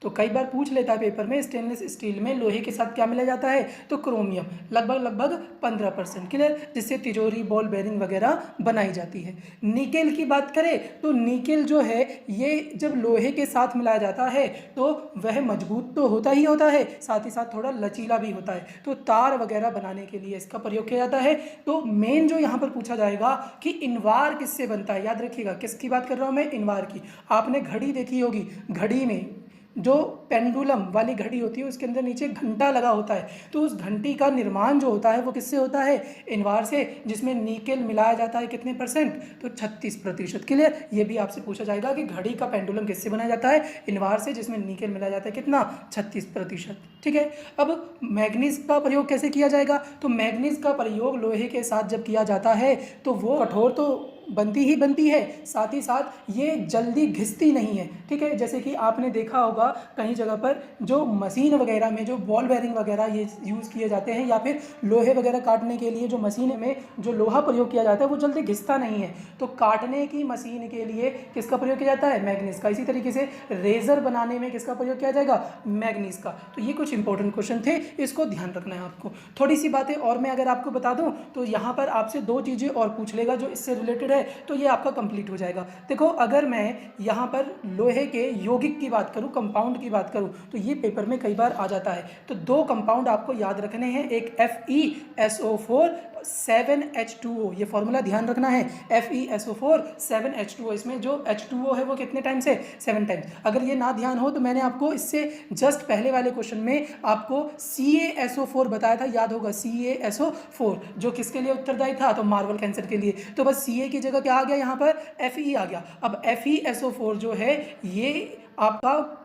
तो कई बार पूछ लेता है पेपर में, स्टेनलेस स्टील में लोहे के साथ क्या मिला जाता है, तो क्रोमियम, लगभग 15%। क्लियर, जिससे तिजोरी, बॉल बेरिंग वगैरह बनाई जाती है। निकेल की बात करें तो निकेल जो है ये जब लोहे के साथ मिलाया जाता है तो वह मजबूत तो होता ही होता है, साथ ही साथ थोड़ा लचीला भी होता है, तो तार वगैरह बनाने के लिए इसका प्रयोग किया जाता है। तो मेन जो यहाँ पर पूछा जाएगा कि इनवार किससे बनता है, याद रखिएगा किसकी बात कर रहा हूँ मैं, इनवार की। आपने घड़ी देखी होगी, घड़ी में जो पेंडुलम वाली घड़ी होती है उसके अंदर नीचे घंटा लगा होता है, तो उस घंटी का निर्माण जो होता है वो किससे होता है, इनवार से, जिसमें निकेल मिलाया जाता है कितने %, तो 36%। क्लियर, ये भी आपसे पूछा जाएगा कि घड़ी का पेंडुलम किससे बनाया जाता है, इनवार से, जिसमें निकेल मिलाया जाता है कितना, 36%। ठीक है, अब मैग्नीज का प्रयोग कैसे किया जाएगा, तो मैग्नीज का प्रयोग लोहे के साथ जब किया जाता है तो वो कठोर तो बनती ही बनती है, साथ ही साथ ये जल्दी घिसती नहीं है। ठीक है, जैसे कि आपने देखा होगा कहीं जगह पर जो मशीन वगैरह में जो बॉल बेरिंग वगैरह ये यूज़ किए जाते हैं, या फिर लोहे वगैरह काटने के लिए जो मशीन में जो लोहा प्रयोग किया जाता है वो जल्दी घिसता नहीं है, तो काटने की मशीन के लिए किसका प्रयोग किया जाता है, मैग्नीज का। इसी तरीके से रेजर बनाने में किसका प्रयोग किया जाएगा, मैग्नीज का। तो ये कुछ इंपॉर्टेंट क्वेश्चन थे, इसको ध्यान रखना है आपको। थोड़ी सी बातें और मैं अगर आपको बता दूं तो यहाँ पर आपसे 2 चीज़ें और पूछ लेगा जो इससे रिलेटेड है, तो ये आपका कंप्लीट हो जाएगा। देखो अगर मैं यहाँ पर लोहे के यौगिक की बात करूँ, कंपाउंड की बात करूँ, तो ये पेपर में कई बार आ जाता है। तो 2 कंपाउंड आपको याद रखने हैं, एक FeSO4 7H2O, ये फॉर्मूला ध्यान रखना है, FeSO4 7H2O। इसमें जो H2O है वो कितने टाइम्स है, 7 टाइम्स। अगर ये ना ध्यान हो तो मैंने आपको इससे जस्ट पहले वाले क्वेश्चन में आपको CaSO4 बताया था, याद होगा, CaSO4 जो किसके लिए उत्तरदायी था, तो मार्बल कैंसर के लिए। तो बस Ca की जगह क्या आ गया, यहाँ पर Fe आ गया। अब FeSO4 जो है ये आपका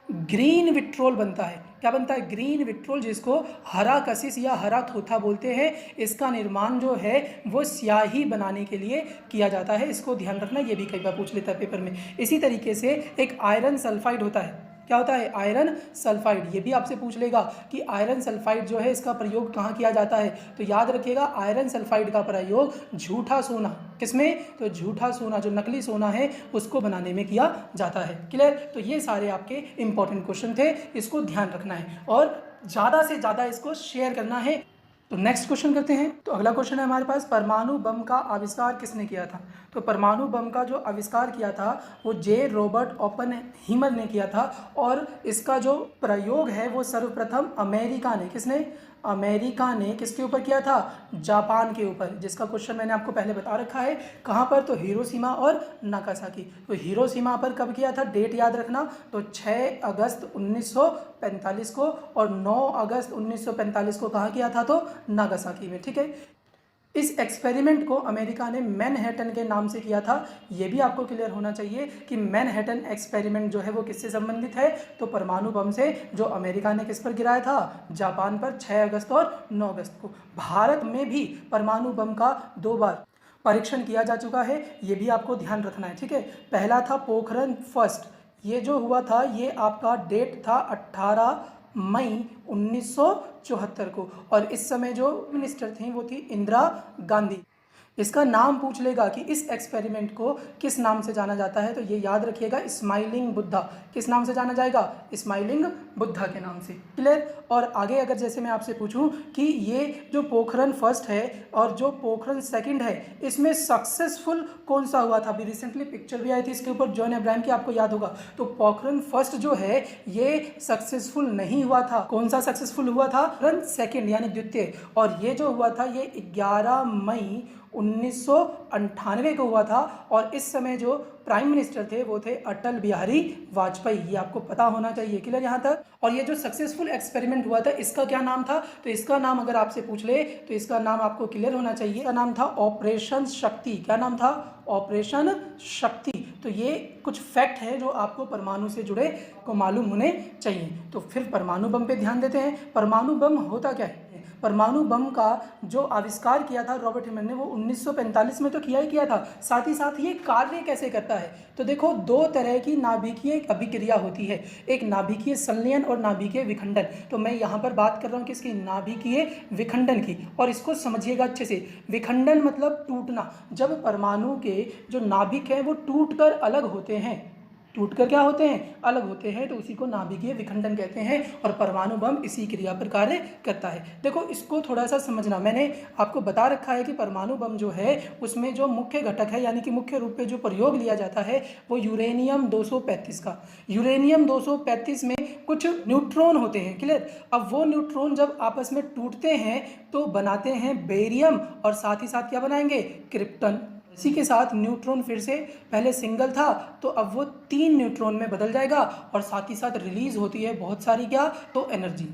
ग्रीन विट्रोल बनता है। क्या बनता है, ग्रीन विट्रोल, जिसको हरा कशिश या हरा थोथा बोलते हैं। इसका निर्माण जो है वो स्याही बनाने के लिए किया जाता है, इसको ध्यान रखना, ये भी कई बार पूछ लेता है पेपर में। इसी तरीके से एक आयरन सल्फाइड होता है, क्या होता है, आयरन सल्फाइड, ये भी आपसे पूछ लेगा कि आयरन सल्फाइड जो है इसका प्रयोग कहाँ किया जाता है, तो याद रखिएगा आयरन सल्फाइड का प्रयोग झूठा सोना, किसमें, तो झूठा सोना, जो नकली सोना है उसको बनाने में किया जाता है। क्लियर, तो ये सारे आपके इंपॉर्टेंट क्वेश्चन थे, इसको ध्यान रखना है और ज़्यादा से ज़्यादा इसको शेयर करना है। तो नेक्स्ट क्वेश्चन करते हैं। तो अगला क्वेश्चन है हमारे पास, परमाणु बम का आविष्कार किसने किया था। तो परमाणु बम का जो आविष्कार किया था वो जे रॉबर्ट ओपेनहीमर ने किया था, और इसका जो प्रयोग है वो सर्वप्रथम अमेरिका ने, किसने, अमेरिका ने किसके ऊपर किया था, जापान के ऊपर, जिसका क्वेश्चन मैंने आपको पहले बता रखा है, कहाँ पर, तो हिरोशिमा और नागासाकी। तो हिरोशिमा पर कब किया था, डेट याद रखना, तो 6 अगस्त 1945 को, और 9 अगस्त 1945 को कहाँ किया था, तो नागासाकी में। ठीक है, इस एक्सपेरिमेंट को अमेरिका ने मैनहट्टन के नाम से किया था। ये भी आपको क्लियर होना चाहिए कि मैनहट्टन एक्सपेरिमेंट जो है वो किससे संबंधित है, तो परमाणु बम से, जो अमेरिका ने किस पर गिराया था, जापान पर, 6 अगस्त और 9 अगस्त को। भारत में भी परमाणु बम का 2 बार परीक्षण किया जा चुका है, ये भी आपको ध्यान रखना है। ठीक है, पहला था पोखरण फर्स्ट, ये जो हुआ था ये आपका डेट था 18 मई 1974 को, और इस समय जो मिनिस्टर थी वो थी इंदिरा गांधी। इसका नाम पूछ लेगा कि इस एक्सपेरिमेंट को किस नाम से जाना जाता है, तो ये याद रखिएगा, स्माइलिंग बुद्धा। किस नाम से जाना जाएगा, स्माइलिंग बुद्धा के नाम से। क्लियर, और आगे अगर जैसे मैं आपसे पूछूं कि ये जो पोखरण फर्स्ट है और जो पोखरण सेकंड है, इसमें सक्सेसफुल कौन सा हुआ था, अभी रिसेंटली पिक्चर भी आई थी इसके ऊपर जॉन अब्राहम की, आपको याद होगा। तो पोखरण फर्स्ट जो है ये सक्सेसफुल नहीं हुआ था, कौन सा सक्सेसफुल हुआ था, पोखरण सेकंड यानी द्वितीय, और ये जो हुआ था ये 11 मई 1998 को हुआ था, और इस समय जो प्राइम मिनिस्टर थे वो थे अटल बिहारी वाजपेयी, ये आपको पता होना चाहिए। क्लियर यहाँ तक। और ये जो सक्सेसफुल एक्सपेरिमेंट हुआ था इसका क्या नाम था, तो इसका नाम अगर आपसे पूछ ले तो इसका नाम आपको क्लियर होना चाहिए, इसका नाम था ऑपरेशन शक्ति। क्या नाम था, ऑपरेशन शक्ति। तो ये कुछ फैक्ट है जो आपको परमाणु से जुड़े को मालूम होने चाहिए। तो फिर परमाणु बम पे ध्यान देते हैं। परमाणु बम होता क्या है, परमाणु बम का जो आविष्कार किया था रॉबर्ट हेमर ने वो 1945 में तो किया ही किया था, साथ ही साथ ये कार्य कैसे करता है। तो देखो दो तरह की नाभिकीय अभिक्रिया होती है, एक नाभिकीय संलयन और नाभिकीय विखंडन। तो मैं यहाँ पर बात कर रहा हूँ किसकी, नाभिकीय विखंडन की, और इसको समझिएगा अच्छे से। विखंडन मतलब टूटना, जब परमाणु के जो नाभिक हैं वो टूटकर अलग होते हैं, टूटकर क्या होते हैं, अलग होते हैं, तो उसी को नाभिकीय विखंडन कहते हैं, और परमाणु बम इसी क्रिया पर कार्य करता है। देखो इसको थोड़ा सा समझना, मैंने आपको बता रखा है कि परमाणु बम जो है उसमें जो मुख्य घटक है यानी कि मुख्य रूप में जो प्रयोग लिया जाता है वो यूरेनियम 235 का। यूरेनियम 235 में कुछ न्यूट्रॉन होते हैं, क्लियर। अब वो न्यूट्रॉन जब आपस में टूटते हैं तो बनाते हैं बेरियम, और साथ ही साथ क्या बनाएंगे, क्रिप्टन। इसी के साथ न्यूट्रॉन फिर से पहले सिंगल था तो अब वो 3 न्यूट्रॉन में बदल जाएगा, और साथ ही साथ रिलीज होती है बहुत सारी क्या, तो एनर्जी।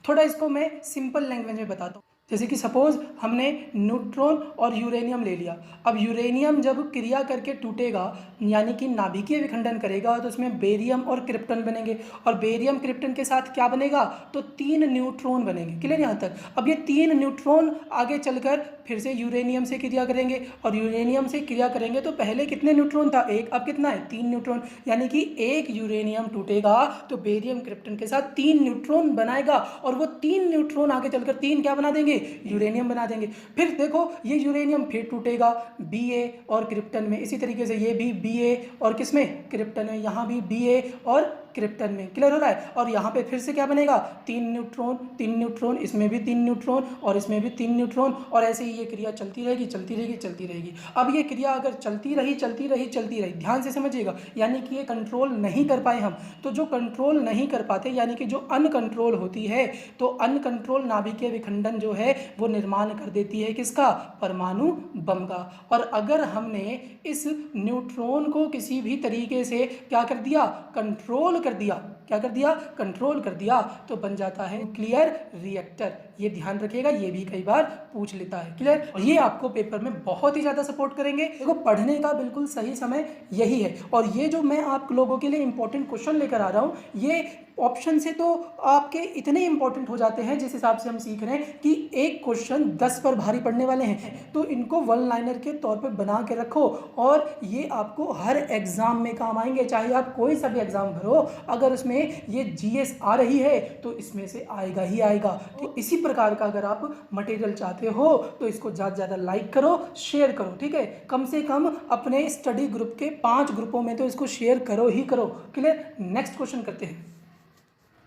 थोड़ा इसको मैं सिंपल लैंग्वेज में बताता हूँ। जैसे कि सपोज हमने न्यूट्रॉन और यूरेनियम ले लिया। अब यूरेनियम जब क्रिया करके टूटेगा यानी कि नाभिकीय विखंडन करेगा तो उसमें बेरियम और क्रिप्टन बनेंगे, और बेरियम क्रिप्टन के साथ क्या बनेगा, तो 3 न्यूट्रॉन बनेंगे, क्लियर यहाँ तक। अब ये 3 न्यूट्रॉन आगे चलकर फिर से यूरेनियम से क्रिया करेंगे, और यूरेनियम से क्रिया करेंगे तो पहले कितने न्यूट्रॉन था, एक, अब कितना है, 3 न्यूट्रॉन। यानी कि एक यूरेनियम टूटेगा तो बेरियम क्रिप्टन के साथ 3 न्यूट्रॉन बनाएगा, और वो 3 न्यूट्रॉन आगे चलकर 3 क्या बना देंगे, यूरेनियम बना देंगे। फिर देखो ये यूरेनियम फिर टूटेगा Ba और क्रिप्टन में, इसी तरीके से ये भी Ba और किसमें, क्रिप्टन में, यहाँ भी Ba और क्रिप्टन में, क्लियर हो रहा है। और यहाँ पे फिर से क्या बनेगा, 3 न्यूट्रॉन, 3 न्यूट्रॉन, इसमें भी 3 न्यूट्रॉन और इसमें भी 3 न्यूट्रॉन, और ऐसे ही ये क्रिया चलती रहेगी चलती रहेगी चलती रहेगी। अब ये क्रिया अगर चलती रही चलती रही चलती रही, ध्यान से समझिएगा, यानी कि ये कंट्रोल नहीं कर पाए हम, तो जो कंट्रोल नहीं कर पाते यानी कि जो अनकंट्रोल होती है, तो अनकंट्रोल नाभिकीय विखंडन जो है वो निर्माण कर देती है किसका, परमाणु बम का। और अगर हमने इस न्यूट्रॉन को किसी भी तरीके से क्या कर दिया, कंट्रोल कर दिया, क्या कर दिया, कंट्रोल कर दिया, तो बन जाता है न्यूक्लियर रिएक्टर। ये ध्यान रखिएगा, ये भी कई बार पूछ लेता है, क्लियर। और ये आपको पेपर में बहुत ही ज़्यादा सपोर्ट करेंगे। देखो पढ़ने का बिल्कुल सही समय यही है, और ये जो मैं आप लोगों के लिए इंपॉर्टेंट क्वेश्चन लेकर आ रहा हूँ, ये ऑप्शन से तो आपके इतने इंपॉर्टेंट हो जाते हैं जिस हिसाब से हम सीख रहे हैं कि एक क्वेश्चन 10 पर भारी पड़ने वाले हैं, तो इनको वन लाइनर के तौर पर बना के रखो, और ये आपको हर एग्जाम में काम आएंगे। चाहे आप कोई सा भी एग्जाम भरो, अगर उसमें ये जीएस आ रही है तो इसमें से आएगा ही आएगा। तो इसी प्रकार का अगर आप मटेरियल चाहते हो तो इसको ज़्यादा से ज़्यादा लाइक करो, शेयर करो, ठीक है। कम से कम अपने स्टडी ग्रुप के 5 ग्रुपों में तो इसको शेयर करो ही करो, क्लियर। नेक्स्ट क्वेश्चन करते हैं।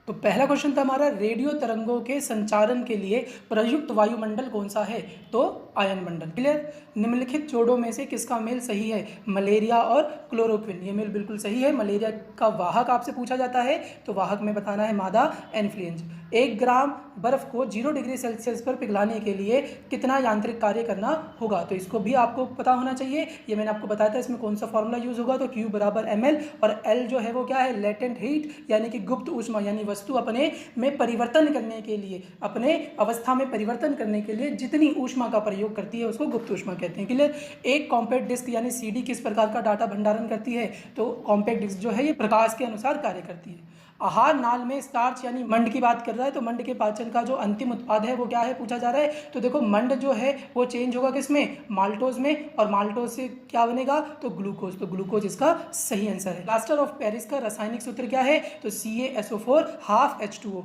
तो पहला क्वेश्चन था हमारा, रेडियो तरंगों के संचारण के लिए प्रयुक्त वायुमंडल कौन सा है, तो आयन मंडल, क्लियर। निम्नलिखित जोड़ों में से किसका मेल सही है, मलेरिया और क्लोरोक्विन। ये मेल बिल्कुल सही है। मलेरिया का वाहक आपसे पूछा जाता है तो वाहक में बताना है मादा एनफ्लुएंज। 1 ग्राम बर्फ को 0 डिग्री सेल्सियस पर पिघलाने के लिए कितना यांत्रिक कार्य करना होगा, तो इसको भी आपको पता होना चाहिए। ये मैंने आपको बताया था इसमें कौन सा फॉर्मूला यूज होगा, तो Q बराबर ml, और L जो है वो क्या है, लेटेंट हीट यानी कि गुप्त ऊष्मा, यानी वस्तु अपने में परिवर्तन करने के लिए, अपने अवस्था में परिवर्तन करने के लिए जितनी ऊष्मा का प्रयोग करती है उसको गुप्त ऊष्मा कहते हैं, क्लियर। एक कॉम्पैक्ट डिस्क यानी CD किस प्रकार का डाटा भंडारण करती है, तो कॉम्पैक्ट डिस्क जो है ये प्रकाश के अनुसार कार्य करती है। आहार नाल में स्टार्च यानी मंड की बात कर रहा है, तो मंड के पाचन का जो अंतिम उत्पाद है वो क्या है, पूछा जा रहा है। तो देखो मंड जो है वो चेंज होगा किसमें, माल्टोज में, और माल्टोज से क्या बनेगा, तो ग्लूकोज, तो ग्लूकोज इसका सही आंसर है। प्लास्टर ऑफ पेरिस का रासायनिक सूत्र क्या है, तो CaSO4 हाफ H2O।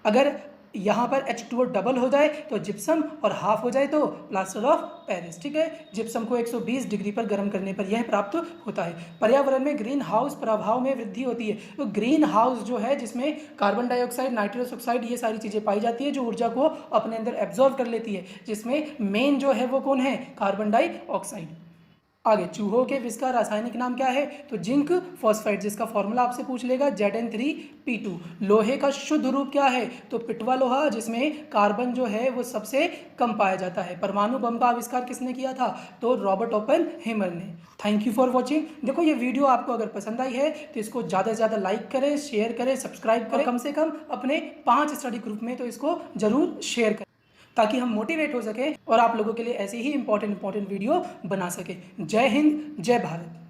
अगर यहाँ पर H2O डबल हो जाए तो जिप्सम, और हाफ हो जाए तो प्लास्टर ऑफ पेरिस, ठीक है। जिप्सम को 120 डिग्री पर गर्म करने पर यह प्राप्त होता है। पर्यावरण में ग्रीन हाउस प्रभाव में वृद्धि होती है, तो ग्रीन हाउस जो है जिसमें कार्बन डाइऑक्साइड, नाइट्रस ऑक्साइड, ये सारी चीज़ें पाई जाती है जो ऊर्जा को अपने अंदर एब्जॉर्व कर लेती है, जिसमें मेन जो है वो कौन है, कार्बन डाइऑक्साइड। आगे चूहों के विष का रासायनिक नाम क्या है, तो जिंक फॉस्फाइड, जिसका फॉर्मूला आपसे पूछ लेगा Zn3P2। लोहे का शुद्ध रूप क्या है, तो पिटवा लोहा, जिसमें कार्बन जो है वो सबसे कम पाया जाता है। परमाणु बम का आविष्कार किसने किया था, तो रॉबर्ट ओपेनहेमर ने। Thank you for watching. देखो ये वीडियो आपको अगर पसंद आई है तो इसको ज़्यादा से ज़्यादा लाइक करें, शेयर करें, सब्सक्राइब करें, कम से कम अपने 5 स्टडी ग्रुप में तो इसको जरूर शेयर करें, ताकि हम मोटिवेट हो सके और आप लोगों के लिए ऐसे ही इंपॉर्टेंट वीडियो बना सके। जय हिंद, जय भारत।